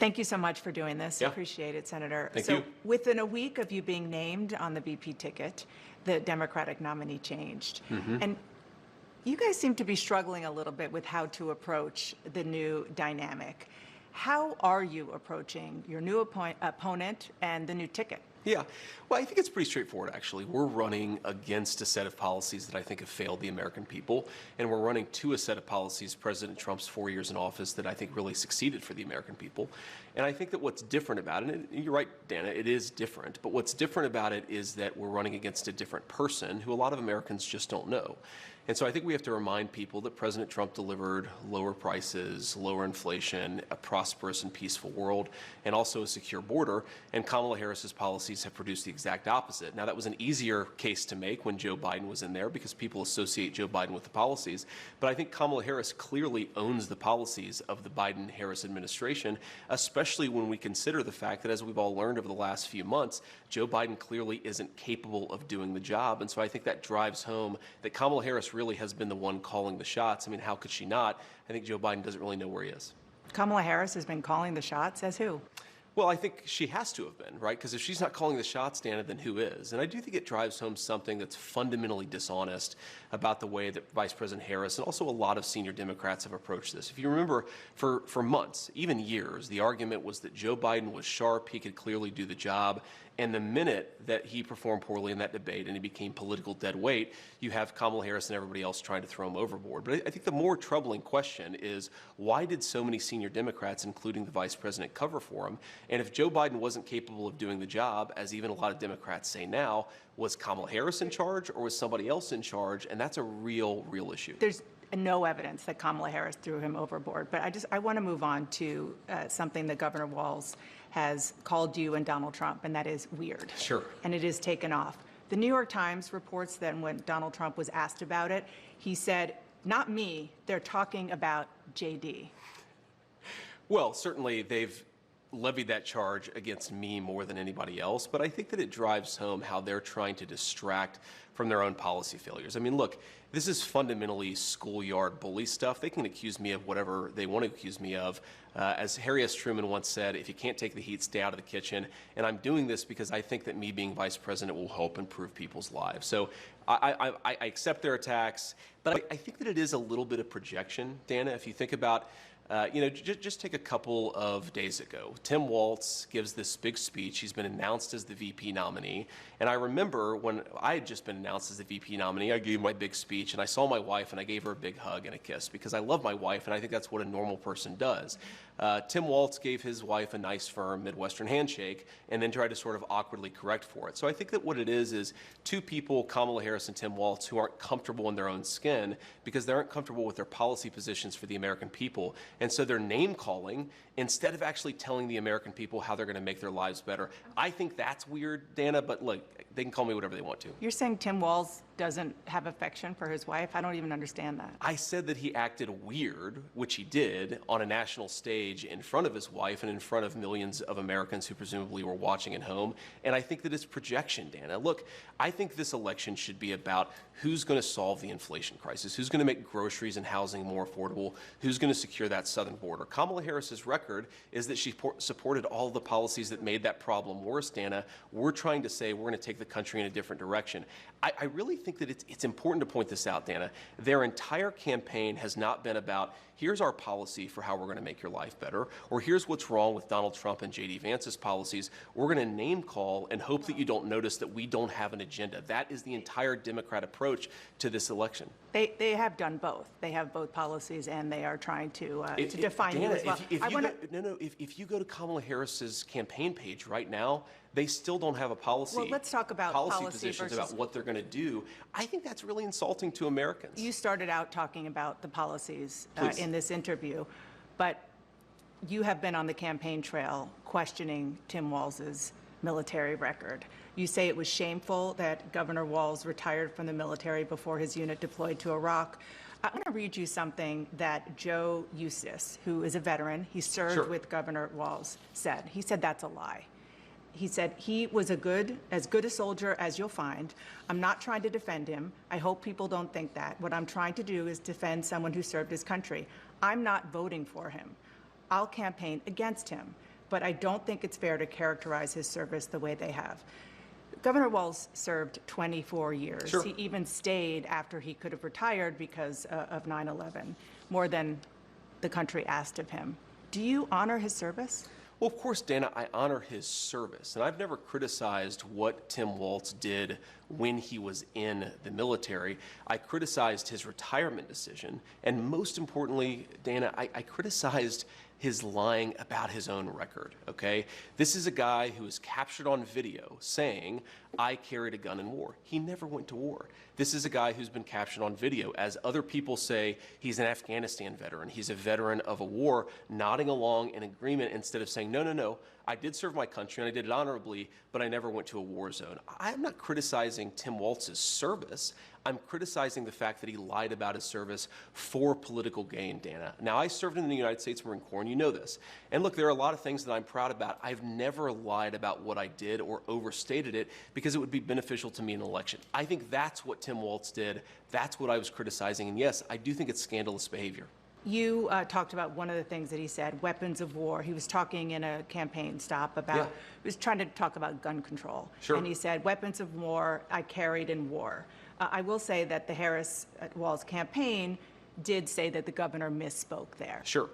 Thank you so much for doing this. Yeah. Appreciate it, Senator. Thank so you. within a week of you being named on the VP ticket, the Democratic nominee changed. And you guys seem to be struggling a little bit with how to approach the new dynamic. How are you approaching your new opponent and the new ticket? Yeah, well, I think it's pretty straightforward, actually. We're running against a set of policies that I think have failed the American people, and we're running to a set of policies, President Trump's 4 years in office, that I think really succeeded for the American people. And I think that what's different about it, and you're right, Dana, it is different, but what's different about it is that we're running against a different person who a lot of Americans just don't know. And so I think we have to remind people that President Trump delivered lower prices, lower inflation, a prosperous and peaceful world, and also a secure border. And Kamala Harris's policies have produced the exact opposite. Now, that was an easier case to make when Joe Biden was in there because people associate Joe Biden with the policies. But I think Kamala Harris clearly owns the policies of the Biden-Harris administration, especially when we consider the fact that, as we've all learned over the last few months, Joe Biden clearly isn't capable of doing the job. And so I think that drives home that Kamala Harris really has been the one calling the shots. I mean, how could she not? I think Joe Biden doesn't really know where he is. Kamala Harris has been calling the shots. As who? Well, I think she has to have been, right? Because if she's not calling the shots, Dana, then who is? And I do think it drives home something that's fundamentally dishonest about the way that Vice President Harris and also a lot of senior Democrats have approached this. If you remember, for months, even years, the argument was that Joe Biden was sharp, he could clearly do the job, and the minute that he performed poorly in that debate and he became political dead weight, you have Kamala Harris and everybody else trying to throw him overboard. But I think the more troubling question is, why did so many senior Democrats, including the vice president, cover for him? And if Joe Biden wasn't capable of doing the job, as even a lot of Democrats say now, was Kamala Harris in charge or was somebody else in charge? And that's a real issue. There's no evidence that Kamala Harris threw him overboard. But I want to move on to something that Governor Walz has called you and Donald Trump, and that is weird. Sure. And it is taken off. The New York Times reports that when Donald Trump was asked about it, he said, "Not me, they're talking about JD." Well, certainly they've levied that charge against me more than anybody else, but I think that it drives home how they're trying to distract from their own policy failures. I mean, look, this is fundamentally schoolyard bully stuff. They can accuse me of whatever they want to accuse me of. As Harry S. Truman once said, if you can't take the heat, stay out of the kitchen. And I'm doing this because I think that me being vice president will help improve people's lives. So I accept their attacks, but I think that it is a little bit of projection, Dana. If you think about just take a couple of days ago. Tim Walz gives this big speech. He's been announced as the VP nominee. And I remember when I had just been announced as the VP nominee, I gave my big speech and I saw my wife and I gave her a big hug and a kiss because I love my wife and I think that's what a normal person does. Tim Walz gave his wife a nice, firm Midwestern handshake and then tried to sort of awkwardly correct for it. So I think that what it is two people, Kamala Harris and Tim Walz, who aren't comfortable in their own skin because they aren't comfortable with their policy positions for the American people. And so they're name calling instead of actually telling the American people how they're going to make their lives better. I think that's weird, Dana, but look, they can call me whatever they want to. You're saying Tim Walz doesn't have affection for his wife? I don't even understand that. I said that he acted weird, which he did, on a national stage in front of his wife and in front of millions of Americans who presumably were watching at home. And I think that it's projection, Dana. Look, I think this election should be about who's going to solve the inflation crisis, who's going to make groceries and housing more affordable, who's going to secure that southern border. Kamala Harris's record is that she supported all the policies that made that problem worse, Dana. We're trying to say we're going to take the country in a different direction. I really think that it's important to point this out, Dana. Their entire campaign has not been about, here's our policy for how we're going to make your life better, or here's what's wrong with Donald Trump and JD Vance's policies. We're going to name call and hope that you don't notice that we don't have an agenda. That is the entire Democrat approach to this election. They have done both. They have both policies, and they are trying to define you as well. If you go to Kamala Harris's campaign page right now, they still don't have a policy. Well, let's talk about policy positions versus about what they're going to do. I think that's really insulting to Americans. You started out talking about the policies in this interview, but you have been on the campaign trail questioning Tim Walz's military record. You say it was shameful that Governor Walz retired from the military before his unit deployed to Iraq. I want to read you something that Joe Eustace, who is a veteran, he served with Governor Walz, said. He said that's a lie. He said he was as good a soldier as you'll find. I'm not trying to defend him. I hope people don't think that. What I'm trying to do is defend someone who served his country. I'm not voting for him. I'll campaign against him. but I don't think it's fair to characterize his service the way they have. Governor Walz served 24 years. Sure. He even stayed after he could have retired because of 9/11, more than the country asked of him. Do you honor his service? Well, of course, Dana, I honor his service, and I've never criticized what Tim Walz did when he was in the military. I criticized his retirement decision, and most importantly, Dana, I criticized his lying about his own record, okay? This is a guy who was captured on video saying, I carried a gun in war. He never went to war. This is a guy who's been captured on video, as other people say he's an Afghanistan veteran, he's a veteran of a war, nodding along in agreement instead of saying, no, I did serve my country and I did it honorably, but I never went to a war zone. I'm not criticizing Tim Walz's service. I'm criticizing the fact that he lied about his service for political gain, Dana. Now, I served in the United States Marine Corps, and you know this. And look, there are a lot of things that I'm proud about. I've never lied about what I did or overstated it because it would be beneficial to me in an election. I think that's what Tim Walz did. That's what I was criticizing. And yes, I do think it's scandalous behavior. You talked about one of the things that he said, weapons of war. He was talking in a campaign stop about, Yeah. he was trying to talk about gun control. Sure. And he said, weapons of war I carried in war. I will say that the Harris-Walz campaign did say that the governor misspoke there. Sure.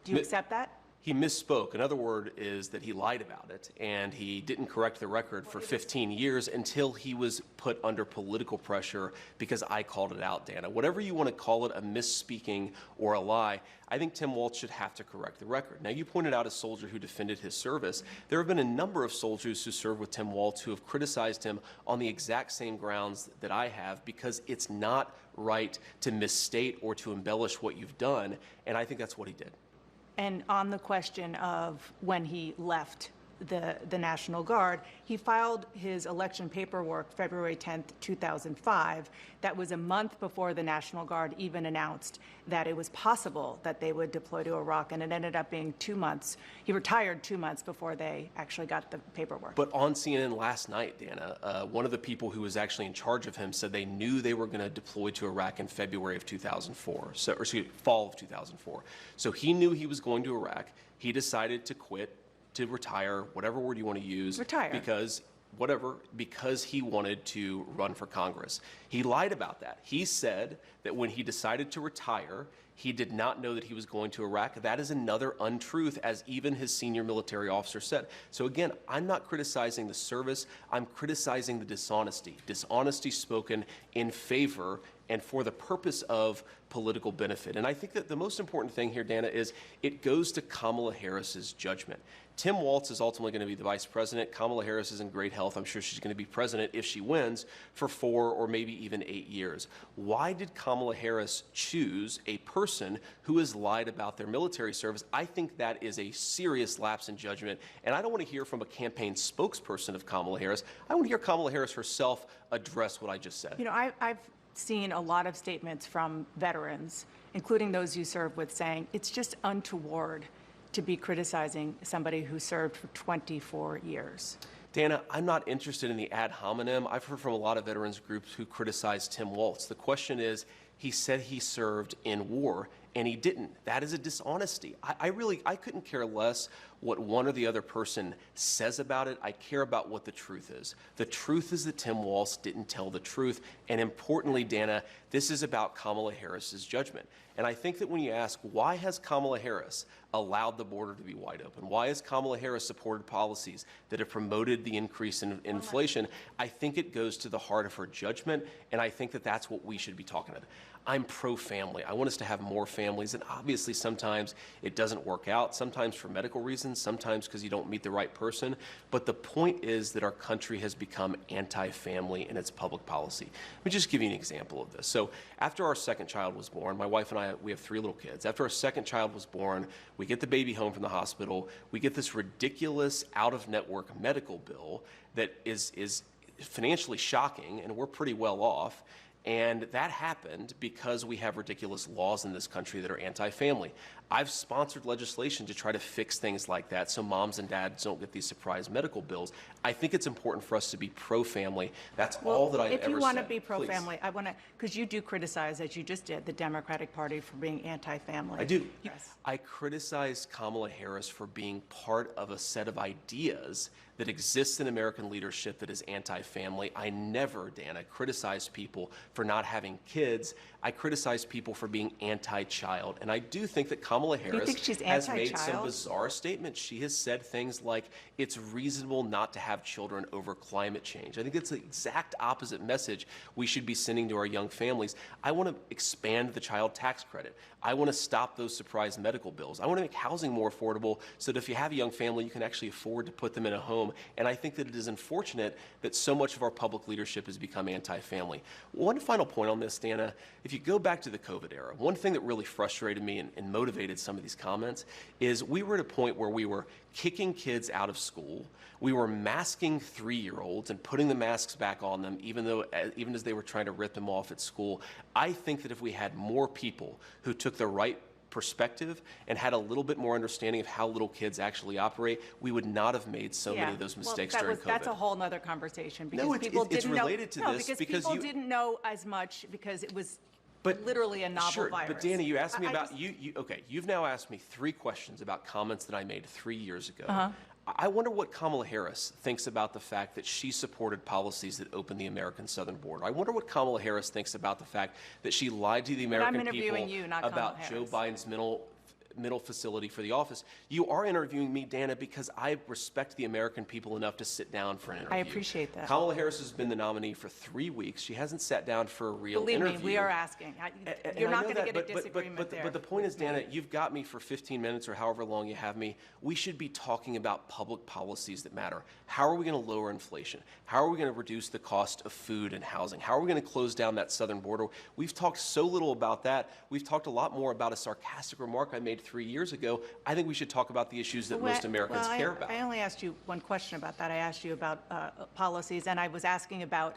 Do you accept that? He misspoke. Another word is that he lied about it, and he didn't correct the record for 15 years until he was put under political pressure because I called it out, Dana. Whatever you want to call it, a misspeaking or a lie, I think Tim Walz should have to correct the record. Now, you pointed out a soldier who defended his service. There have been a number of soldiers who served with Tim Walz who have criticized him on the exact same grounds that I have because it's not right to misstate or to embellish what you've done, and I think that's what he did. And on the question of when he left the National Guard, he filed his election paperwork February 10th, 2005. That was a month before the National Guard even announced that it was possible that they would deploy to Iraq, and it ended up being 2 months. He retired 2 months before they actually got the paperwork. But on CNN last night, Dana, one of the people who was actually in charge of him said they knew they were going to deploy to Iraq in February of 2004, fall of 2004. So he knew he was going to Iraq. He decided to quit, to retire, whatever word you want to use. Retire. Because he wanted to run for Congress. He lied about that. He said that when he decided to retire, he did not know that he was going to Iraq. That is another untruth, as even his senior military officer said. So again, I'm not criticizing the service, I'm criticizing the dishonesty. Dishonesty spoken in favor and for the purpose of political benefit. And I think that the most important thing here, Dana, is it goes to Kamala Harris's judgment. Tim Walz is ultimately going to be the vice president. Kamala Harris is in great health. I'm sure she's going to be president if she wins for 4 or maybe even 8 years. Why did Kamala Harris choose a person who has lied about their military service? I think that is a serious lapse in judgment. And I don't want to hear from a campaign spokesperson of Kamala Harris. I want to hear Kamala Harris herself address what I just said. You know, I've seen a lot of statements from veterans, including those you served with, saying it's just untoward to be criticizing somebody who served for 24 years. Dana, I'm not interested in the ad hominem. I've heard from a lot of veterans groups who criticize Tim Walz. The question is, he said he served in war, and he didn't. That is a dishonesty. I couldn't care less what one or the other person says about it. I care about what the truth is. The truth is that Tim Walz didn't tell the truth. And importantly, Dana, this is about Kamala Harris's judgment. And I think that when you ask, why has Kamala Harris allowed the border to be wide open? Why has Kamala Harris supported policies that have promoted the increase in inflation? I think it goes to the heart of her judgment, and I think that that's what we should be talking about. I'm pro-family. I want us to have more families, and obviously sometimes it doesn't work out, sometimes for medical reasons, sometimes because you don't meet the right person. But the point is that our country has become anti-family in its public policy. Let me just give you an example of this. So after our second child was born, my wife and I, we have 3 little kids. After our second child was born, we get the baby home from the hospital. We get this ridiculous out-of-network medical bill that is financially shocking, and we're pretty well off. And that happened because we have ridiculous laws in this country that are anti-family. I've sponsored legislation to try to fix things like that so moms and dads don't get these surprise medical bills. I think it's important for us to be pro-family. That's all that I've ever said. If you want to be Please. pro-family, I want to, because you do criticize, as you just did, the Democratic Party for being anti-family. I do. Yes. I criticize Kamala Harris for being part of a set of ideas that exists in American leadership that is anti-family. I never, Dana, criticize people for not having kids. I criticize people for being anti-child. And I do think that Kamala Harris has made some bizarre statements. She has said things like, it's reasonable not to have children over climate change. I think it's the exact opposite message we should be sending to our young families. I want to expand the child tax credit. I want to stop those surprise medical bills. I want to make housing more affordable so that if you have a young family, you can actually afford to put them in a home. And I think that it is unfortunate that so much of our public leadership has become anti-family. One final point on this, Dana, if you go back to the COVID era, one thing that really frustrated me and motivated some of these comments is we were at a point where we were kicking kids out of school. We were masking 3-year-olds and putting the masks back on them, even as they were trying to rip them off at school. I think that if we had more people who took the right perspective and had a little bit more understanding of how little kids actually operate, we would not have made so many of those mistakes during COVID. That's a whole other conversation. Because No, it's related to this because people didn't know as much because it was literally a novel virus. But Dana, you asked me about, okay, you've now asked me 3 questions about comments that I made 3 years ago. I wonder what Kamala Harris thinks about the fact that she supported policies that opened the American southern border. I wonder what Kamala Harris thinks about the fact that she lied to the American people about Joe Biden's mental facility for the office. You are interviewing me, Dana, because I respect the American people enough to sit down for an interview. I appreciate that. Kamala Harris has been the nominee for 3 weeks. She hasn't sat down for a real interview. Believe me, we are asking. You're not going to get a disagreement there. But the point is, Dana, you've got me for 15 minutes or however long you have me. We should be talking about public policies that matter. How are we going to lower inflation? How are we going to reduce the cost of food and housing? How are we going to close down that southern border? We've talked so little about that. We've talked a lot more about a sarcastic remark I made 3 years ago. I think we should talk about the issues that most Americans care about. I only asked you one question about that. I asked you about policies, and I was asking about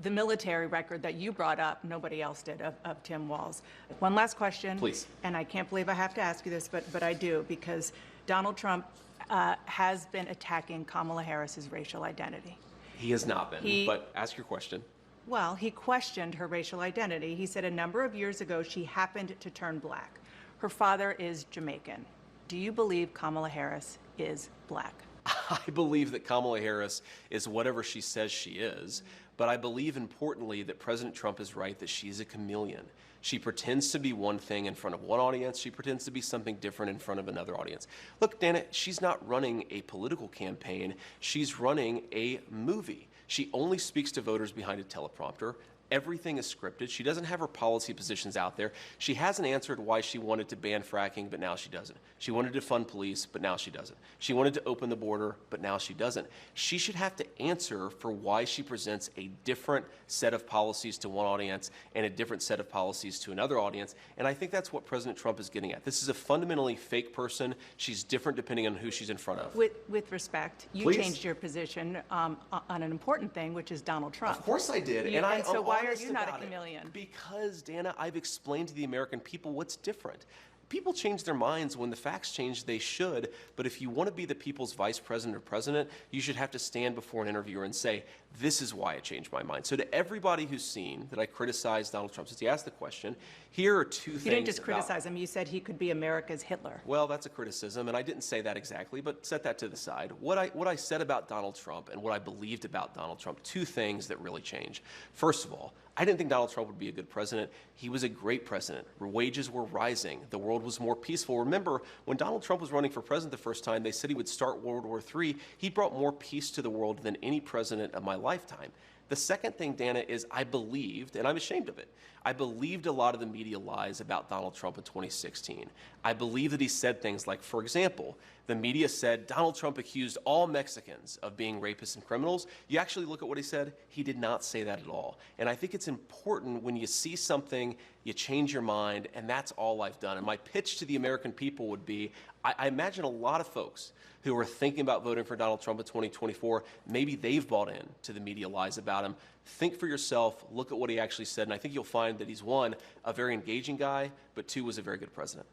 the military record that you brought up, nobody else did, of Tim Walz. One last question. Please. And I can't believe I have to ask you this, but I do, because Donald Trump has been attacking Kamala Harris's racial identity. He has not been, but ask your question. Well, he questioned her racial identity. He said a number of years ago she happened to turn black. Her father is Jamaican. Do you believe Kamala Harris is black? I believe that Kamala Harris is whatever she says she is, but I believe importantly that President Trump is right that she's a chameleon. She pretends to be one thing in front of one audience. She pretends to be something different in front of another audience. Look, Dana, she's not running a political campaign. She's running a movie. She only speaks to voters behind a teleprompter. Everything is scripted. She doesn't have her policy positions out there. She hasn't answered why she wanted to ban fracking, but now she doesn't. She wanted to fund police, but now she doesn't. She wanted to open the border, but now she doesn't. She should have to answer for why she presents a different set of policies to one audience and a different set of policies to another audience. And I think that's what President Trump is getting at. This is a fundamentally fake person. She's different depending on who she's in front of. With respect, you changed your position on an important thing, which is Donald Trump. Of course I did. And so why are you not a chameleon? Because, Dana, I've explained to the American people what's different. People change their minds when the facts change, they should. But if you want to be the people's vice president or president, you should have to stand before an interviewer and say, this is why I changed my mind. So to everybody who's seen that I criticized Donald Trump, since he asked the question, here are 2 things. You didn't just criticize him. You said he could be America's Hitler. Well, that's a criticism, and I didn't say that exactly, but set that to the side. What I said about Donald Trump and what I believed about Donald Trump, 2 things that really changed. First of all, I didn't think Donald Trump would be a good president. He was a great president. Wages were rising. The world was more peaceful. Remember, when Donald Trump was running for president the first time, they said he would start World War III. He brought more peace to the world than any president of my lifetime. The second thing, Dana, is I believed, and I'm ashamed of it, I believed a lot of the media lies about Donald Trump in 2016. I believe that he said things like, for example, the media said Donald Trump accused all Mexicans of being rapists and criminals. You actually look at what he said, he did not say that at all. And I think it's important when you see something, you change your mind, and that's all I've done. And my pitch to the American people would be, I imagine a lot of folks who are thinking about voting for Donald Trump in 2024, maybe they've bought in to the media lies about him. Think for yourself, look at what he actually said, and I think you'll find that he's, 1, a very engaging guy, but 2, was a very good president.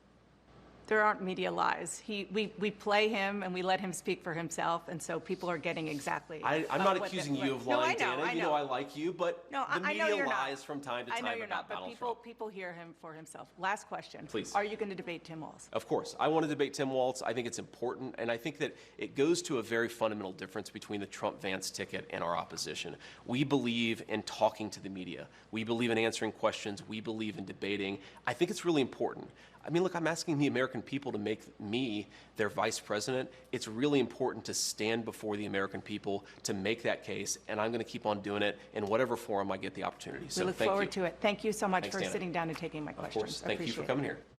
There aren't media lies. We play him and we let him speak for himself, and so people are getting exactly. I'm not accusing you of lying, No, I know, Dana. I You know. know I like you, but No, the I know media you're not. lies from time to time I know you're about not, but Donald Trump. people hear him for himself. Last question. Please. Are you going to debate Tim Walz? Of course. I want to debate Tim Walz. I think it's important, and I think that it goes to a very fundamental difference between the Trump-Vance ticket and our opposition. We believe in talking to the media. We believe in answering questions. We believe in debating. I think it's really important. I mean, look, I'm asking the American people to make me their vice president. It's really important to stand before the American people to make that case, and I'm going to keep on doing it in whatever forum I get the opportunity. We look forward to it. Thank you so much Thanks, for Dana. sitting down and taking my questions. Of course. Thank you for coming here.